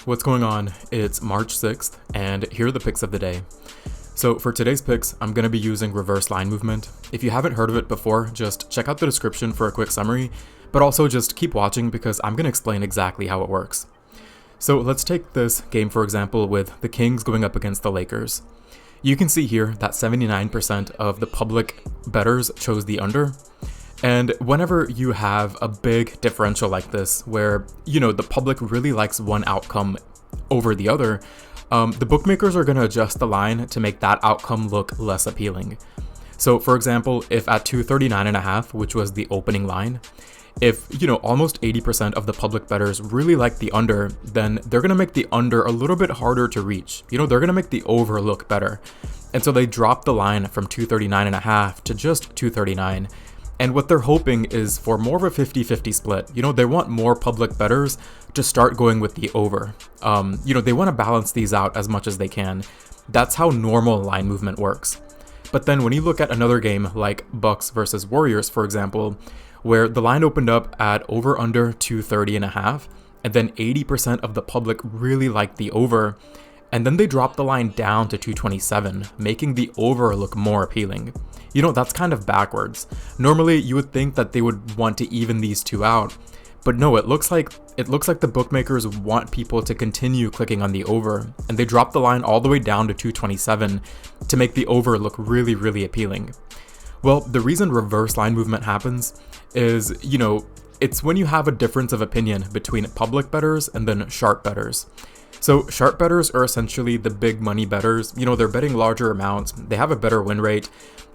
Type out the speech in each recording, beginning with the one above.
what's going on? It's March 6th, and here are the picks of the day. So for today's picks, I'm going to be using reverse line movement. If you haven't heard of it before, just check out the description for a quick summary, but also just keep watching because I'm going to explain exactly how it works. So let's take this game, for example, with the Kings going up against the Lakers. You can see here that 79% of the public bettors chose the under. And whenever you have a big differential like this, where, the public really likes one outcome over the other, the bookmakers are going to adjust the line to make that outcome look less appealing. So for example, if at 239.5, which was the opening line, if, almost 80% of the public bettors really like the under, then they're going to make the under a little bit harder to reach. They're going to make the over look better. And so they drop the line from 239.5 to just 239. And what they're hoping is for more of a 50-50 split. They want more public bettors to start going with the over. They want to balance these out as much as they can. That's how normal line movement works. But then when you look at another game like Bucks versus Warriors, for example, where the line opened up at over under 230.5, and then 80% of the public really liked the over, and then they dropped the line down to 227, making the over look more appealing. That's kind of backwards. Normally, you would think that they would want to even these two out, but no, it looks like the bookmakers want people to continue clicking on the over, and they dropped the line all the way down to 227 to make the over look really, really appealing. Well, the reason reverse line movement happens is, it's when you have a difference of opinion between public bettors and then sharp bettors. So sharp bettors are essentially the big money bettors. They're betting larger amounts, they have a better win rate,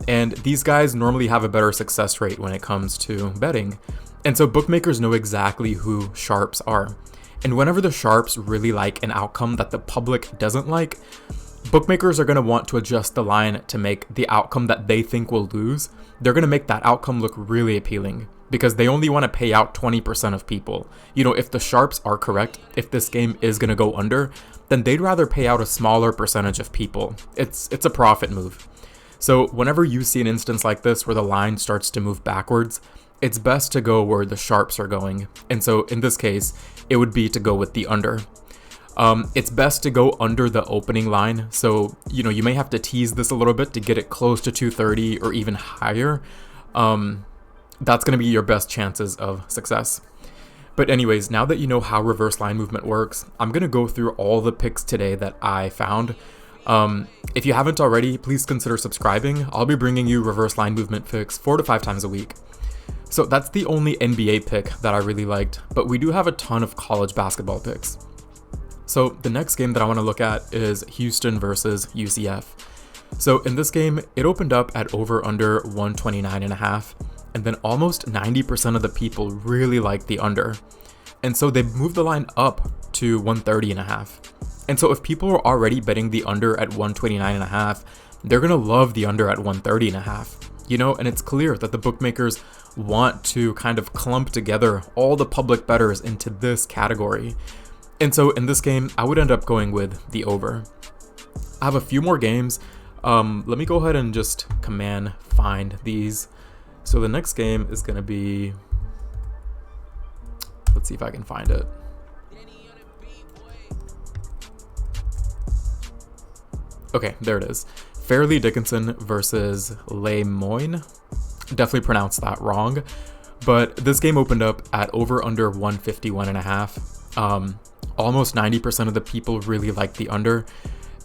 and these guys normally have a better success rate when it comes to betting. And so bookmakers know exactly who sharps are. And whenever the sharps really like an outcome that the public doesn't like, bookmakers are going to want to adjust the line to make the outcome that they think will lose. They're going to make that outcome look really appealing because they only want to pay out 20% of people. If the sharps are correct, if this game is going to go under, then they'd rather pay out a smaller percentage of people. It's a profit move. So whenever you see an instance like this where the line starts to move backwards, it's best to go where the sharps are going. And so in this case, it would be to go with the under. It's best to go under the opening line. So, you may have to tease this a little bit to get it close to 230 or even higher. That's going to be your best chances of success. But anyways, now that you know how reverse line movement works, I'm going to go through all the picks today that I found. If you haven't already, please consider subscribing. I'll be bringing you reverse line movement picks 4 to 5 times a week. So that's the only NBA pick that I really liked, but we do have a ton of college basketball picks. So the next game that I want to look at is Houston versus UCF. So in this game, it opened up at over under 129.5, and then almost 90% of the people really liked the under. And so they moved the line up to 130.5. And so if people were already betting the under at 129.5, they're going to love the under at 130.5. And it's clear that the bookmakers want to kind of clump together all the public bettors into this category. And so in this game, I would end up going with the over. I have a few more games. Let me go ahead and just command find these. So the next game is going to be, let's see if I can find it. Okay, there it is. Fairleigh Dickinson versus Les Moines. Definitely pronounced that wrong. But this game opened up at over under 151.5. Almost 90% of the people really liked the under,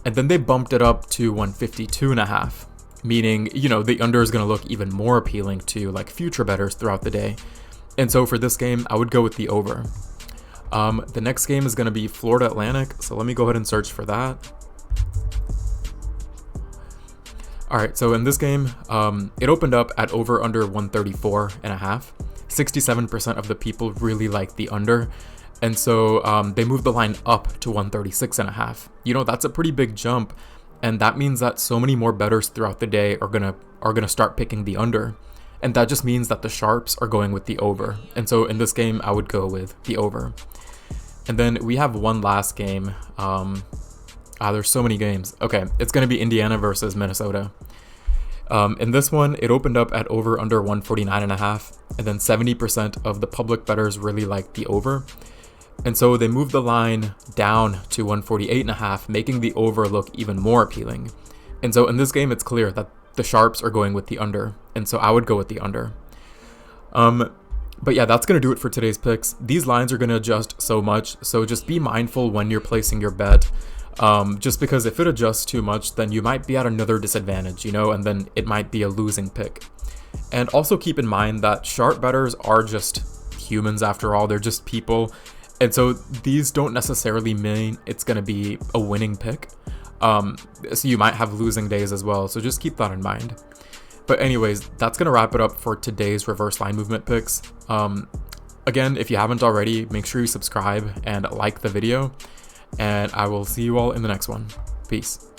and then they bumped it up to 152.5, meaning, the under is going to look even more appealing to like future bettors throughout the day. And so for this game, I would go with the over. The next game is going to be Florida Atlantic, so let me go ahead and search for that. All right, so in this game, it opened up at over under 134.5. 67% of the people really liked the under. And so they moved the line up to 136.5. That's a pretty big jump, and that means that so many more bettors throughout the day are gonna start picking the under, and that just means that the sharps are going with the over. And so in this game, I would go with the over. And then we have one last game. There's so many games. Okay, it's gonna be Indiana versus Minnesota. In this one, it opened up at over under 149.5, and then 70% of the public bettors really liked the over. And so they moved the line down to 148.5, making the over look even more appealing. And so in this game, it's clear that the sharps are going with the under. And so I would go with the under. But yeah, that's going to do it for today's picks. These lines are going to adjust so much, so just be mindful when you're placing your bet. Just because if it adjusts too much, then you might be at another disadvantage, you know, and then it might be a losing pick. And also keep in mind that sharp bettors are just humans after all. They're just people. And so these don't necessarily mean it's going to be a winning pick. So you might have losing days as well. So just keep that in mind. But anyways, that's going to wrap it up for today's reverse line movement picks. Again, if you haven't already, make sure you subscribe and like the video. And I will see you all in the next one. Peace.